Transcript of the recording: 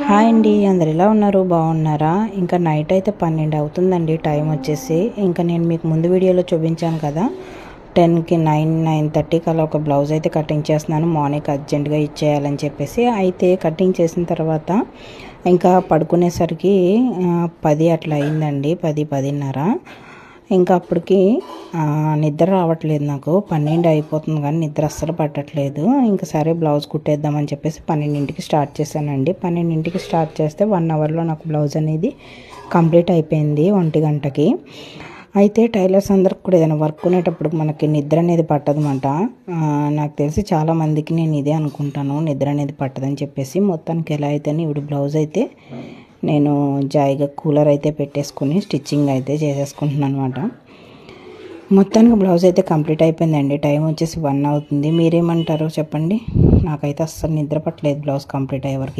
Hi అండి, అందరు ఎలా ఉన్నారు? బాగున్నారా? ఇంకా నైట్ అయితే 12 అవుతుందండి టైం వచ్చేసి. ఇంకా నేను మీకు ముందు వీడియోలో చూపించాను కదా, 10కి 9:30కి అలా ఒక బ్లౌజ్ అయితే కటింగ్ చేస్తున్నాను. మార్నింగ్ అర్జెంటుగా ఇచ్చేయాలని చెప్పేసి అయితే కటింగ్ చేసిన తర్వాత ఇంకా పడుకునేసరికి 10 అట్లా అయిందండి, 10:30. ఇంకా అప్పటికి నిద్ర రావట్లేదు, నాకు 12 అయిపోతుంది కానీ నిద్ర అస్సలు పట్టట్లేదు. ఇంకా సరే బ్లౌజ్ కుట్టేద్దామని చెప్పేసి 12కి స్టార్ట్ చేశానండి. 12కి స్టార్ట్ చేస్తే 1 అవర్లో నాకు బ్లౌజ్ అనేది కంప్లీట్ అయిపోయింది 1 గంటకి. అయితే టైలర్స్ అందరికి కూడా ఏదైనా వర్క్ కొనేటప్పుడు మనకి నిద్ర అనేది పట్టదన్నమాట. నాకు తెలిసి చాలామందికి నేను ఇదే అనుకుంటాను, నిద్ర అనేది పట్టదని చెప్పేసి. మొత్తానికి ఎలా అయితేనే ఇప్పుడు బ్లౌజ్ అయితే నేను జాయిగా కూలర్ అయితే పెట్టేసుకుని స్టిచ్చింగ్ అయితే చేసేసుకుంటున్నాను అనమాట. మొత్తానికి బ్లౌజ్ అయితే కంప్లీట్ అయిపోయిందండి. టైం వచ్చేసి 1 అవుతుంది. మీరేమంటారో చెప్పండి. నాకైతే అస్సలు నిద్ర పట్టలేదు బ్లౌజ్ కంప్లీట్ అయ్యే వరకు.